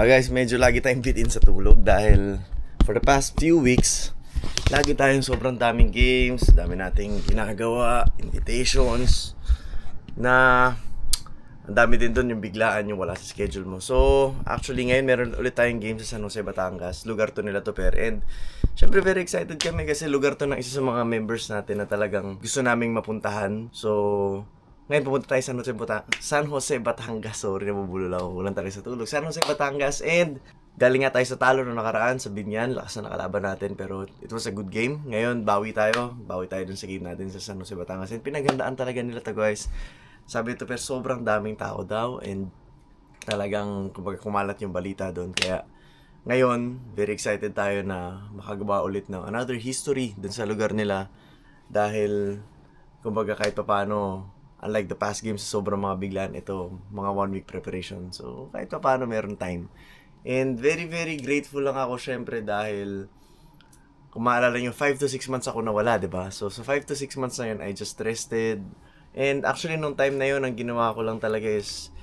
Guys, medyo lagi tayong fit in sa tulog dahil for the past few weeks, lagi tayong sobrang daming games, dami nating ginagawa, invitations, na ang dami din doon yung biglaan yung wala sa schedule mo. So, actually ngayon meron ulit tayong game sa San Jose, Batangas. Lugar to nila to per. And syempre very excited kami kasi lugar to ng isa sa mga members natin na talagang gusto naming mapuntahan. So, ngayon pupunta tayo sa San Jose, Batangas. Sorry, nabubulol ako. Walang tayo sa tulog. San Jose, Batangas. And galing nga tayo sa talo na nakaraan sa Binyan. Lakas na nakalaban natin. Pero it was a good game. Ngayon, bawi tayo. Bawi tayo dun sa game natin sa San Jose, Batangas. And pinaghandaan talaga nila to, guys. Sabi ito, pero sobrang daming tao daw. And talagang kumalat yung balita doon. Kaya ngayon, very excited tayo na makagawa ulit ng another history dun sa lugar nila. Dahil, kumbaga kahit pa paano, unlike the past games, sobrang mga biglaan, ito, mga 1 week preparation. So, kahit pa paano meron time. And very, very grateful lang ako syempre dahil kung maalala nyo, 5 to 6 months ako nawala, diba? So, sa 5 to 6 months na yun, I just rested. And actually, nung time na yun, ang ginawa ko lang talaga is,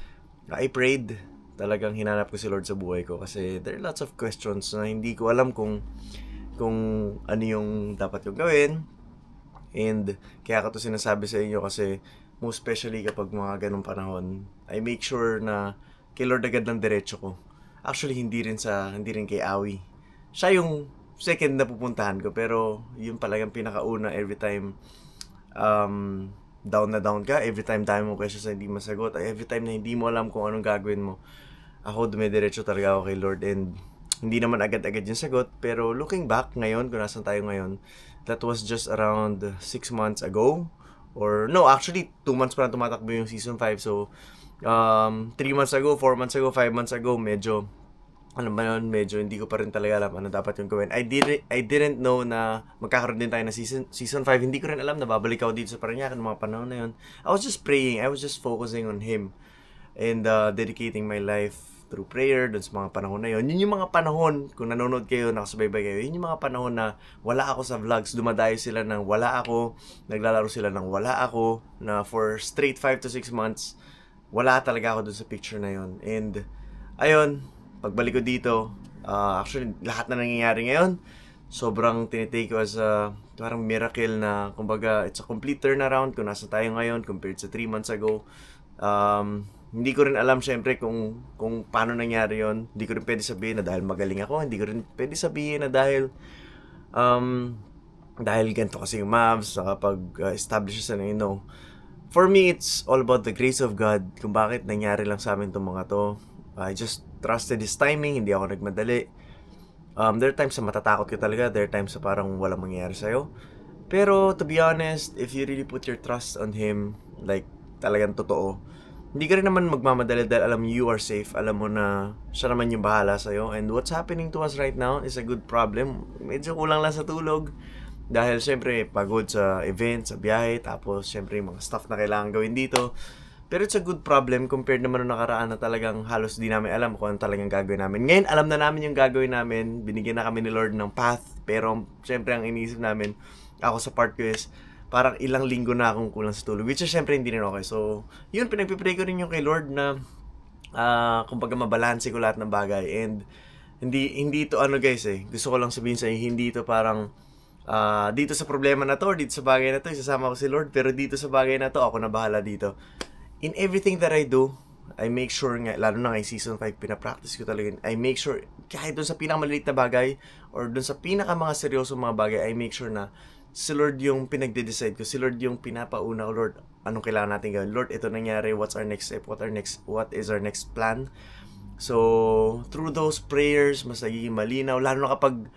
I prayed. Talagang hinanap ko si Lord sa buhay ko. Kasi there are lots of questions na hindi ko alam kung ano yung dapat yung gawin. And kaya ko to sinasabi sa inyo kasi most especially kapag mga ganong panahon, I make sure na kay Lord agad ng diretso ko. Actually, hindi rin kay Awi. Siya yung second na pupuntahan ko, pero yun pala yung pinakauna every time down na down ka, every time dami mo questions na hindi masagot, every time na hindi mo alam kung anong gagawin mo, ako dumidiretso talaga ako kay Lord. And hindi naman agad-agad yung sagot, pero looking back ngayon, kung nasan tayo ngayon, that was just around 6 months ago. Or, no, actually, 2 months pa na tumatakbo yung Season 5. So, 3 months ago, 4 months ago, 5 months ago, medyo, ano ba yun, medyo hindi ko pa rin talaga alam ano dapat yung gawin. I didn't know na magkakaroon din tayo na season 5. Hindi ko rin alam na babalik ako dito sa Parañaque ng mga panahon na yun. I was just praying. I was just focusing on Him. And dedicating my life through prayer dun sa mga panahon na yun. Yun yung mga panahon, kung nanonood kayo, nakasubaybay kayo, yun yung mga panahon na wala ako sa vlogs, dumadayo sila ng wala ako, naglalaro sila ng wala ako, na for straight 5 to 6 months, wala talaga ako dun sa picture na yun. And, ayun, pagbalik ko dito, actually, lahat na nangyayari ngayon, sobrang tinitake ko as a parang miracle na, kumbaga, it's a complete turnaround kung nasa tayo ngayon compared sa 3 months ago. Hindi ko rin alam syempre kung paano nangyari yon. Hindi ko rin pwede sabihin na dahil magaling ako. Hindi ko rin pwede sabihin na dahil ganito kasi yung Mavs nakapag-establish sa na, you know. For me, it's all about the grace of God. Kung bakit nangyari lang sa amin itong mga to. I just trusted His timing. Hindi ako nagmadali. There are times na matatakot ka talaga. There are times na parang walang mangyayari sa'yo. Pero to be honest, if you really put your trust on Him, like talagang totoo, hindi ka rin naman magmamadali dahil alam you are safe. Alam mo na siya naman yung bahala sa'yo. And what's happening to us right now is a good problem. Medyo kulang lang sa tulog. Dahil syempre pagod sa event, sa biyahe. Tapos syempre mga stuff na kailangan gawin dito. Pero it's a good problem compared naman nung nakaraan na talagang halos di namin alam kung ano talagang gagawin namin. Ngayon alam na namin yung gagawin namin. Binigyan na kami ni Lord ng path. Pero syempre ang iniisip namin, ako sa part ko is, parang ilang linggo na akong kulang sa tulog. Which is syempre hindi rin okay. So, yun, pinagpipray ko rin yung kay Lord na kumbaga mabalanse ko lahat ng bagay. And hindi ito ano guys eh. Gusto ko lang sabihin sa inyo, hindi ito parang dito sa problema na to or dito sa bagay na to, isasama ko si Lord. Pero dito sa bagay na to, ako na bahala dito. In everything that I do, I make sure nga, lalo na ngayong season 5, pinapractice ko talaga. I make sure, kahit dun sa pinakamaliit na bagay or dun sa pinaka mga seryosong mga bagay, I make sure na si Lord yung pinagde-decide ko. Si Lord yung pinapauna ko. Lord, anong kailangan natin gawin? Lord, ito nangyari. What's our next step? What is our next plan? So, through those prayers, mas nagiging malinaw. Lalo na kapag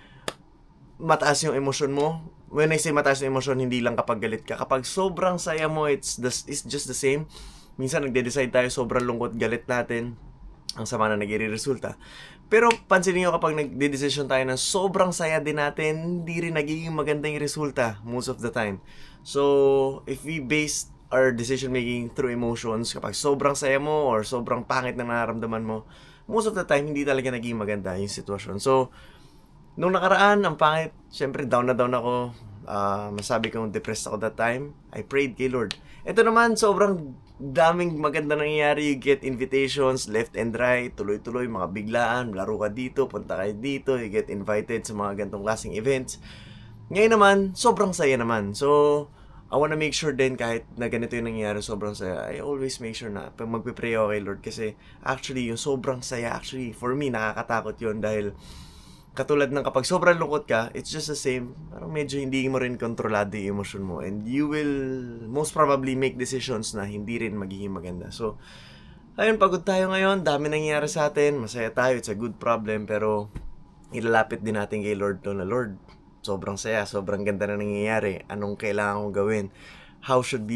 mataas yung emosyon mo. When I say mataas yung emosyon, hindi lang kapag galit ka. Kapag sobrang saya mo, it's just the same. Minsan, nagde-decide tayo, sobrang lungkot, galit natin. Ang sama na nagre-resulta. Pero pansinin nyo kapag nagde-decision tayo na sobrang saya din natin, hindi rin nagiging maganda yung resulta most of the time. So, if we base our decision making through emotions, kapag sobrang saya mo or sobrang pangit na nararamdaman mo, most of the time, hindi talaga naging maganda yung sitwasyon. So, nung nakaraan, ang pangit, syempre down na down ako. Masabi kong depressed ako that time. I prayed kay Lord. Ito naman, sobrang daming maganda nangyayari. You get invitations left and right, tuloy-tuloy, mga biglaan, laro ka dito, punta kayo dito, you get invited sa mga gantong klaseng events. Ngayon naman, sobrang saya naman. So, I wanna make sure din kahit na ganito yung nangyayari, sobrang saya. I always make sure na pag magpipray ako kay Lord kasi actually, yung sobrang saya, actually, for me, nakakatakot yun dahil katulad ng kapag sobrang lungkot ka, it's just the same. Parang medyo hindi mo rin kontrolado yung emosyon mo. And you will most probably make decisions na hindi rin magiging maganda. So, ayun, pagod tayo ngayon. Dami nangyayari sa atin. Masaya tayo. It's a good problem. Pero, ilalapit din natin kay Lord to na, Lord, sobrang saya. Sobrang ganda na nangyayari. Anong kailangan kong gawin? How should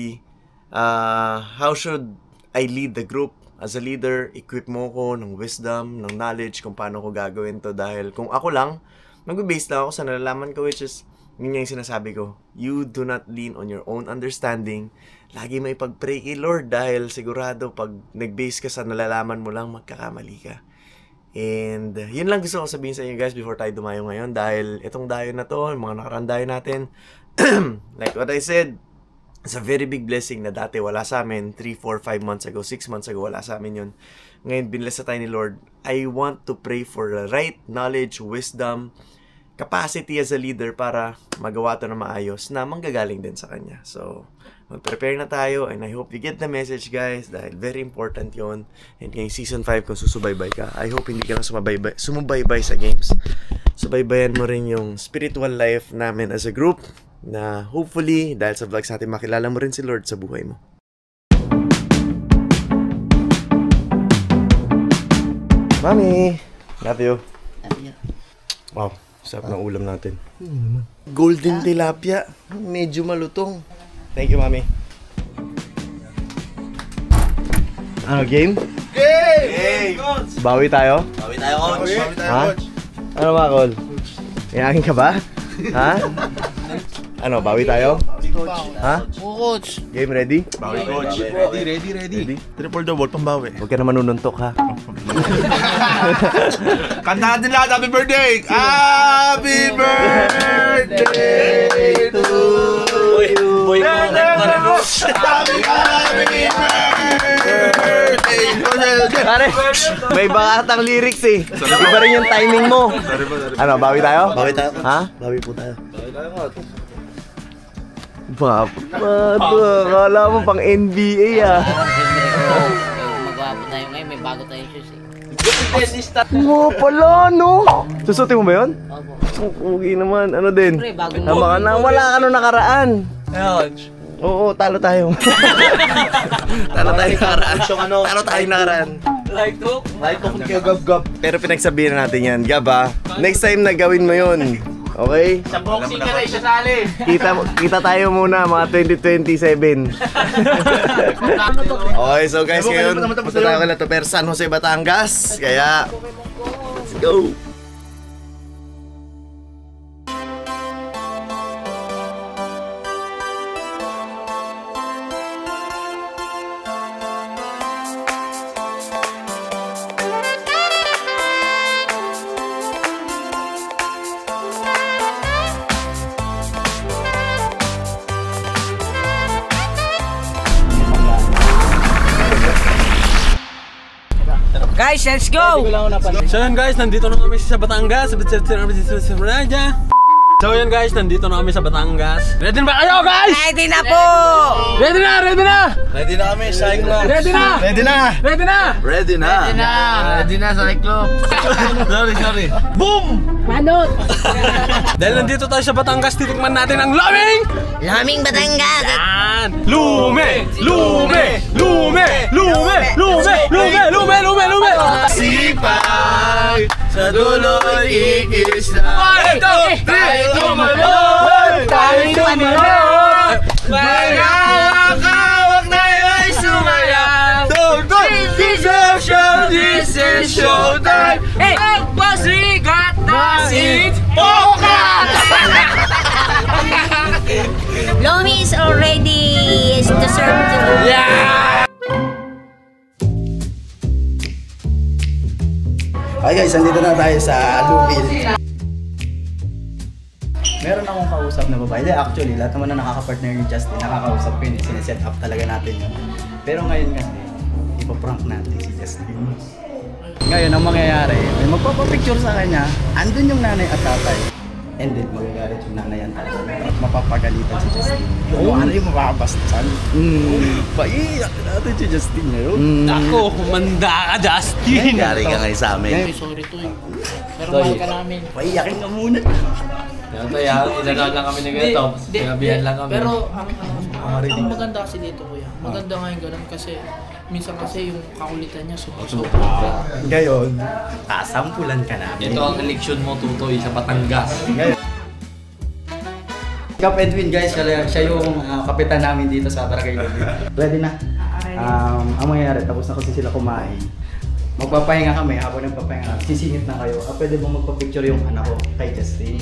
I lead the group? As a leader, equip mo ko ng wisdom, ng knowledge kung paano ko gagawin to. Dahil kung ako lang, mag-base lang ako sa nalalaman ko, which is, yun yung sinasabi ko, you do not lean on your own understanding. Lagi may pag-pray kay Lord dahil sigurado pag nag-base ka sa nalalaman mo lang, magkakamali ka. And yun lang gusto ko sabihin sa inyo guys before tayo dumayo ngayon. Dahil itong dayo na to, yung mga nakaraan dayo natin, like what I said, it's a very big blessing na dati wala sa amin 3, 4, 5 months ago, 6 months ago wala sa amin yun. Ngayon binless na tayo ni Lord. I want to pray for the right knowledge, wisdom, capacity as a leader para magawa to na maayos na manggagaling din sa Kanya. So, mag-prepare na tayo and I hope you get the message guys dahil very important yon. And ngayong season 5 kung susubaybay ka, I hope hindi ka lang sumubaybay sa games. Subaybayan mo rin yung spiritual life namin as a group na hopefully, dahil sa vlogs natin, makilala mo rin si Lord sa buhay mo. Mami! Love you. Love you. Wow, sarap ng ulam natin. Golden tilapia. Medyo malutong. Thank you, Mami. Ano, game? Hey! Bawi tayo? Bawi tayo, coach. Bawi tayo, Ha? coach. Ano ba, Col? Iyakin ka ba? Ha? Ano, bawi tayo? Ha? Oo, coach. Game ready? Bawi, coach. Ready? Triple double, pambawi. Huwag ka na manununtok, ha? Kanta natin lahat, happy birthday! Happy birthday to you! Boy, happy birthday! Pare, may bakatang lyrics eh. Iba rin yung timing mo. Ano, bawi tayo? Bawi tayo, coach. Ha? Bawi po tayo. Akala mo pang NBA ah. Magwapo tayo ngayon, may bago tayong shoes eh. Mo pala no. Susutin mo ba yun? Opo. Okay naman, ano din? Pre, bagong Tama ka na, wala ka nung nakaraan. Coach. Oo, talo tayo. Talo tayo nakaraan. Talo tayo nakaraan. Like hook kayo gab-gab. Pero pinagsabihan natin yan, Gab ha. Next time na gawin mo yun. Okay? Sa boxing ka na isasali. Kita tayo muna mga 2027. Okay, so guys, ngayon punta tayo kala to San Jose, Batangas. Kaya let's go. Guys, let's go! So yun guys, nandito na kami sa Batangas. So yun guys, nandito na kami sa Batangas. Ready na ba kayo guys? Ready na po! Ready na! Ready na! Ready na kami, Cyclops. Ready na! Ready na! Ready na! Ready na! Ready na, Cyclops! Sorry. Boom! Manot! Dahil nandito tayo sa Batangas, titikman natin ang laming! Laming Batangas! Yan! Lume! Lume! Lume! Lume! Lume! Lume! Lume! Lume! Lume! Sipag sa dulo'y ikis na. 1, 2, 3! Tumalon! Tayo tumalon! Magkakawak na yun sumaya. This is showtime! Hey! Pasigat na si Pokat! Lomi is already to serve to. Yeah! Hi guys, nandito na tayo sa Lumil. Meron akong kausap na babae. Actually, lahat naman na nakaka-partner ni Justin, nakakausap ko yun. Sineset up talaga natin yun. Pero ngayon kasi, ipaprank natin si Justin. Ngayon, ang mangyayari, may magpapapicture sa kanya, andun yung nanay at tatay. And then, magagalit yung nanay at tatay. Mapapagalitan si Justin. Yung ano yung mapapabastasan. Paiyak natin si Justin ngayon. Ako, humanda ka, Justin! Yari ka ngayon sa amin. Sorry to eh. Pero mahal ka namin. Paiyakin ka muna. Yan tayo, inagaan lang kami ni Gato. Sinabihan lang kami. Pero ang maganda kasi dito kuya. Maganda nga yung ganun kasi minsan kasi yung kakulitan niya super. Ngayon, kasampulan ka na. Ito ang eleksyon mo, Tutoy, sa Batangas. Kap Edwin guys, siya yung kapitan namin dito sa Barangay Lubid. Ready na? Ang mangyayari, tapos na kasi sila kumain. Magpapahinga kami, habang nagpapahinga kami, sisingit na kayo. Pwede ba magpa-picture yung anak ko kay Justin?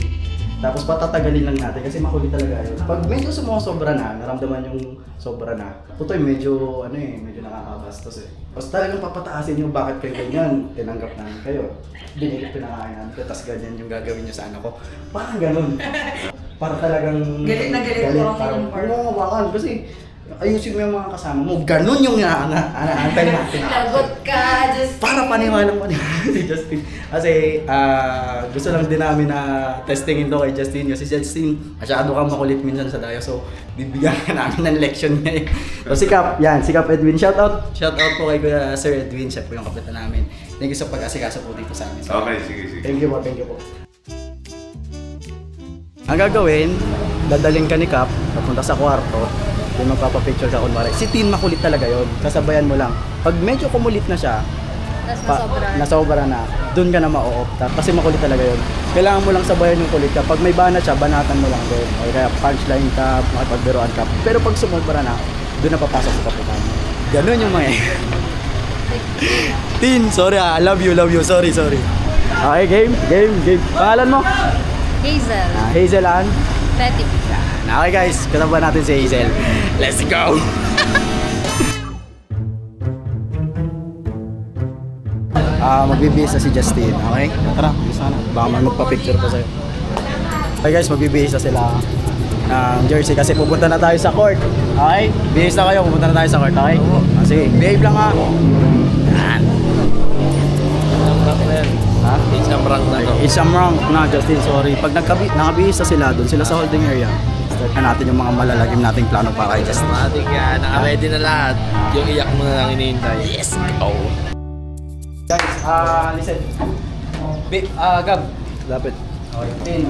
Tapos patatagalin lang natin kasi makulit talaga yun. Pag medyo sumusobra na, naramdaman yung sobra na, Tutoy medyo medyo nakakabastos eh. Tapos talagang papataasin yung bakit kayo ganyan, tinanggap namin kayo. Binilit pinakain namin kayo, tapos ganyan yung gagawin nyo sa anak ko. Parang ganun. Para talagang Galit na galit po ang parang part. bumawakan kasi ayusin mo yung mga kasama mo. Ganun yung inaantay natin. Lagot ka, just... Para paniwalang si Justin. Kasi gusto lang din namin na testingin to kay Justin. Kasi Justin, masyado kang makulit minsan sa dayo. So, bibigyan ka namin ng leksyon niya eh. So, si Cap Edwin. Shout out po kay Kuya Sir Edwin. Siya po yung kapitan namin. Thank you sa pag-asikaso po dito sa amin. Okay, sige. Thank you po. Ang gagawin, dadaling ka ni Cap, papunta sa kwarto. Yung magpapapicture ka kunwari. Si Tin makulit talaga yon. Sasabayan mo lang. Pag medyo kumulit na siya, nasobra na, dun ka na ma-o-opta. Kasi makulit talaga yon. Kailangan mo lang sabayan yung kulit ka. Pag may bana siya, banatan mo lang doon. O kaya punchline ka, makipagbiruan ka. Pero pag sumobra na, dun na papasok sa kapitan. Ganun yung mga Tin, sorry love you, sorry. Okay, game. Pangalan mo? Hazel. Hazel Ann. Betty. Okay guys, kasama natin si Hazel. Let's go! Magbibihis na si Justin, okay? Tara, bisa na. Baka man magpa-picture pa sa'yo. Okay guys, magbibihis na sila ng jersey kasi pupunta na tayo sa court. Okay? Bihis na kayo, pupunta na tayo sa court, okay? Sige, behave lang ha. Yan. Ha? Isang rank na to. Isang rank na, Justin, sorry. Pag nakabihis na sila doon, sila sa holding area, start na natin yung mga malalagim nating plano para kay Justin. Matik yan, naka-ready na lahat. Yung iyak mo na lang hinihintay. Yes, go! Guys, listen. Gab, lapit. Okay.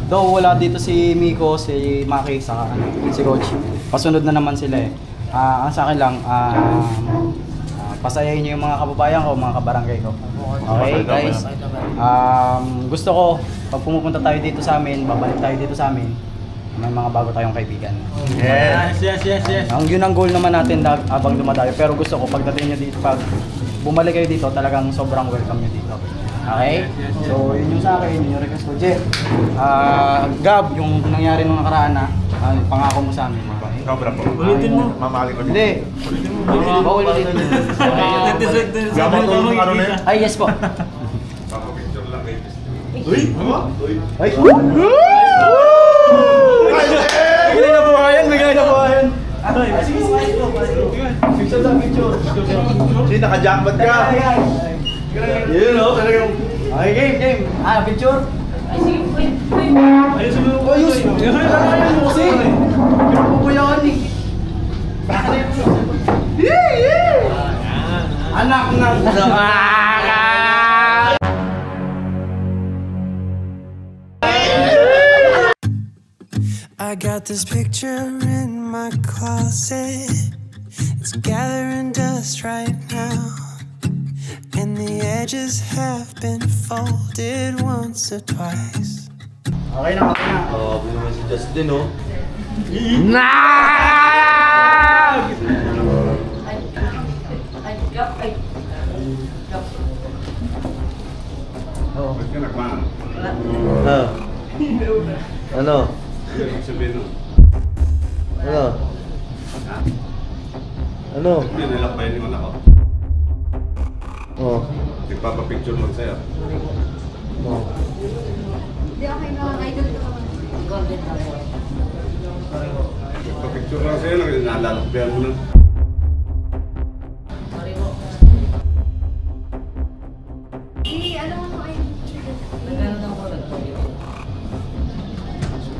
Though wala dito si Miko, si Maki, saka si Coach. Pasunod na naman sila eh. Ang sa akin lang, pasayahin niyo yung mga kababayan ko, mga kabarangay ko. Okay, guys? Gusto ko, pag pumupunta tayo dito sa amin, babalik tayo dito sa amin, may mga bago tayong kaibigan. Yes. Yun ang goal naman natin habang dumadayo. Pero gusto ko, pagdating nyo dito, pag bumalik kayo dito, talagang sobrang welcome nyo dito. Okay? So, yun yung sa akin, yun yung request ko. Jeff, Gab, yung nangyari nung nakaraan na, pangako mo sa amin. Sobra po. Ulitin mo. Mamali ko. Hindi. Ulitin mo. Gabang tulong ano na yun? Ay, yes po. Papapicture lang kayo. Ay! Bigay na po kayan. Sige. Picture lang, picture. Hindi, naka-jackpot ka. Yun o, talagang... Okay, game. Picture? Ay, sige. Ayusin mo kasi. Pinupupuyakan eh. Anak ng... I got this picture in my closet. It's gathering dust right now, and the edges have been folded once or twice. Okay na. Oo, naman si Justin, oh. Ba't ka nagmahal? Ano? Sabihin mo. Ano? Hindi, nilakbayan yung anak ko. Oh. Nagpapapicture lang sa'yo. Hindi, okay na. Idol ko. Picture lang sa'yo, nalalakbayan mo na.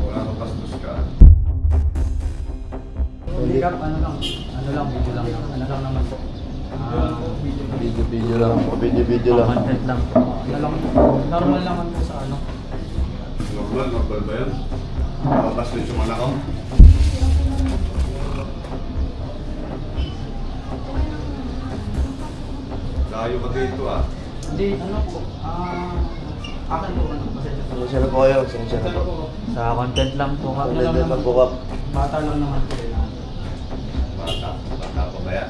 Wala ka bastos ka. Hindi ka, ano lang, video lang. Ano lang naman po. Video lang po. Video lang. Content lang po. Ano lang, normal naman po sa ano. Normal ba yan? Nakabastos yung anak ko. Layo ka dito ah. Hindi, ano po, akin po, pasensya po. Sensya na po kayo. Sensya na po. Sa content lang po. Content lang po, Kap. Bata lang naman po. Bata pa ba yan?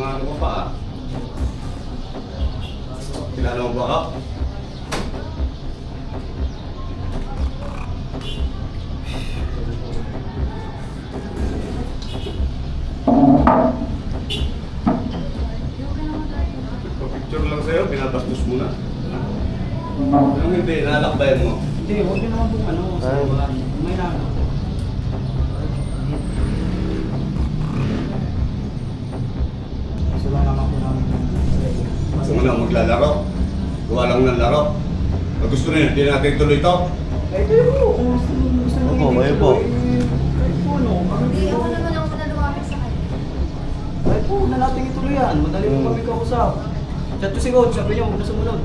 Ano ko pa ah. Kilala mo ba ka? Picture lang sa'yo, pinabastos mo na. Anong hindi, nalakbayan mo? Hindi, huwag yun naman po ano. May naman. Gusto lang naman po namin. Gusto mo lang maglalaro? Gawa lang ng laro? Pag gusto na yun, hindi natin tuloy ito? Eh, kayo po, kung gusto nyo Opo, kayo po. Kayo po, no? Hindi, ako naman ang muna lumapit sa kanya. Kayo po, na natin ituloy yan. Madali po kami kausap. Chat to si Coach, sabi niyo, huwag na sumunod.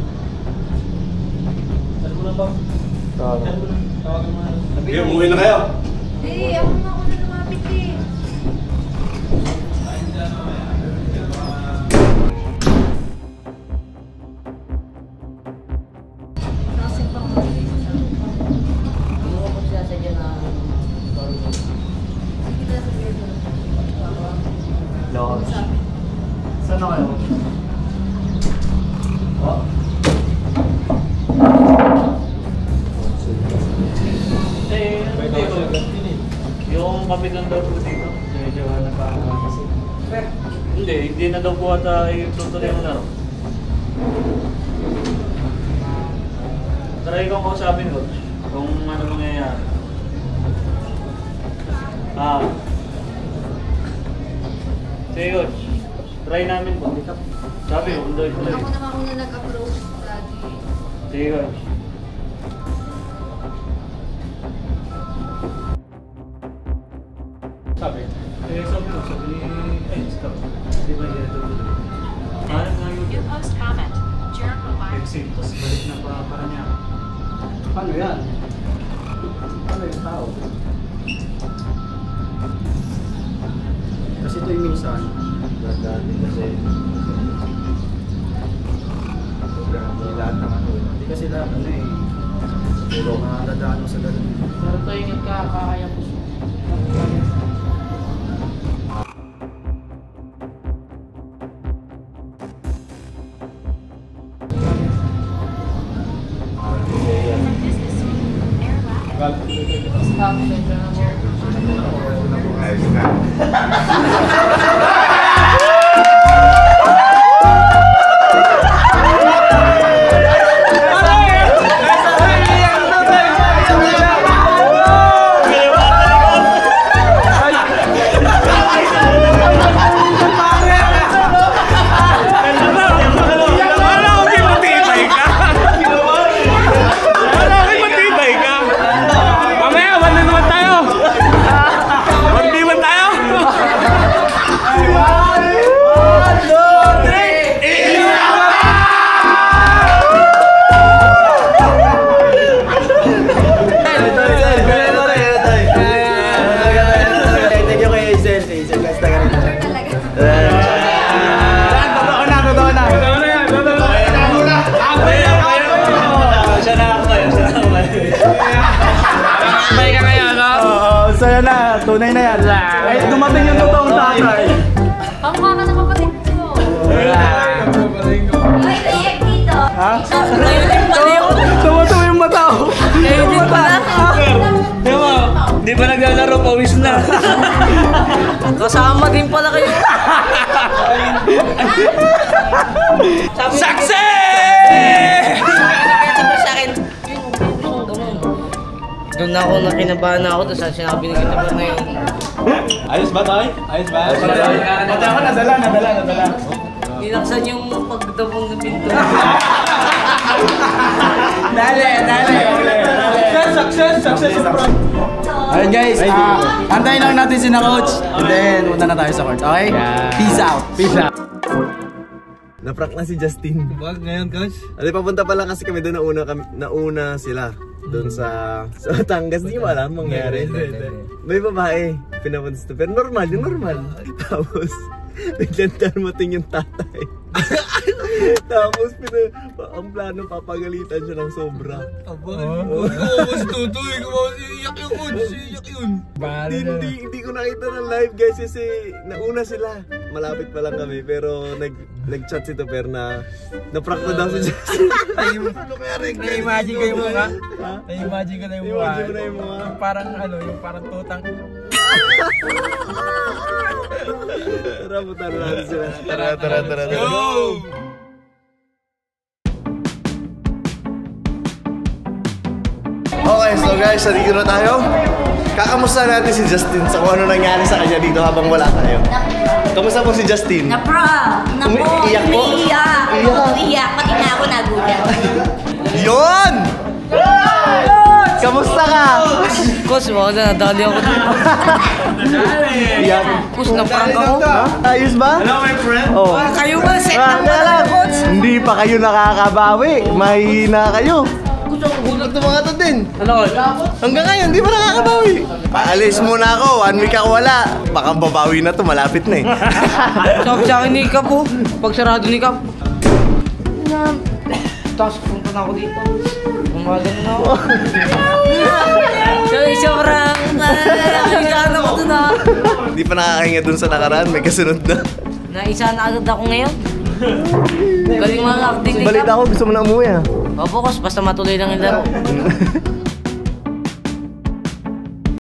Sabi mo lang ba? Sabi mo lang. Tawagin mo na. Hindi, umuwi na kayo. Hindi, ako naman ako na lumapit eh. Kasi pang hindi mo po sinasadya na hindi na sabihin mo. Hello. Saan na kayo? Oh? Yung kapitan daw po dito. Medyo nagkakaroon kasi. Hindi na daw po ata itutuloy yung laro. Try kong kausapin, Coach. Kung ano mangyayari. Sige, Coach. Try namin po. Sabi, kung daw ituloy. Ako naman una nag-approach lagi. Sige, Coach. Sabi ni, stop. Hindi ba dito? Parang nga yun. New post comment. Jericho virus. Exit, tapos balik na para niya. Paano yan? Paano yung tao? Kasi ito yung minsan. Dati kasi. Lahat ng ano. Hindi kasi lahat ano eh. Puro dadaan mo sa ganun. Pero tayo ingat ka, kakaya po. Ayos na. Saya na, tunay na yan. Ay, dumating yung totoong tatay. Kamukha ka sa kapatid ko. Ay, react dito. Ha? Tuwa-tuwa yung mata ko. Yung mata. Di ba naglalaro, pawis na. Kasama din pala kayo. Success! Sabi sa akin, na ako, nakinabahan na ako, tapos sinabi ni kita ba na yun. Ayos ba, Toy? Ayos ba? Pati ako nadala. Nilaksan yung pagdabong ng pinto. Dali. Success sa prank. Alright guys, antayin lang natin si na coach. And then, punta na tayo sa court, okay? Peace out. Naprank na si Justin. Wag ngayon, coach. Ano, papunta pa lang kasi kami doon, nauna sila. Doon sa Batangas, hindi ko alam mangyari. May babae, pinapunta sa pero normal. Tapos, biglang darmating yung tatay. Tapos, ang plano, papagalitan siya ng sobra. Mas tutoy, iyak yung coach, iyak yun. Hindi ko nakita ng live guys kasi nauna sila. Malapit pa lang kami pero nag-chat si Toper na prank na daw si Justin. Na-imagine ko yung mukha. Na-imagine ko na yung mukha. Yung parang tutang. Tara, punta na natin sila. Tara. Go! Okay, so guys, nandito na tayo. Kakamusta natin si Justin sa kung ano nangyari sa kanya dito habang wala tayo. Kamusta po si Justin? Umiiyak po. Umiiyak. Pati na ako nagulat. Yun! Kamusta ka? Coach, wala, nadali ako dito. Iyak. Coach, naprank ako. Ayos ba? Hello, my friend. Oh. Kayo ba, set lang ba, coach? Hindi pa kayo nakakabawi. Mahihina kayo. Gulat ng mga to din. Ano? Hanggang ngayon, hindi pa nakakabawi. Paalis muna ako. 1 week ako wala. Baka babawi na to. Malapit na eh. Sabi sa akin ni Kap po. Pag sarado ni Kap. Tapos punta na ako dito. Umagan na ako. Sobrang nakakagano ko dun ah. Hindi pa nakakahinga dun sa nakaraan. May kasunod na. Naisa na agad ako ngayon. Galing mga acting ni Kap. Balita ko, gusto mo na umuwi ah. Opo, Coach. Basta matuloy lang yung laro.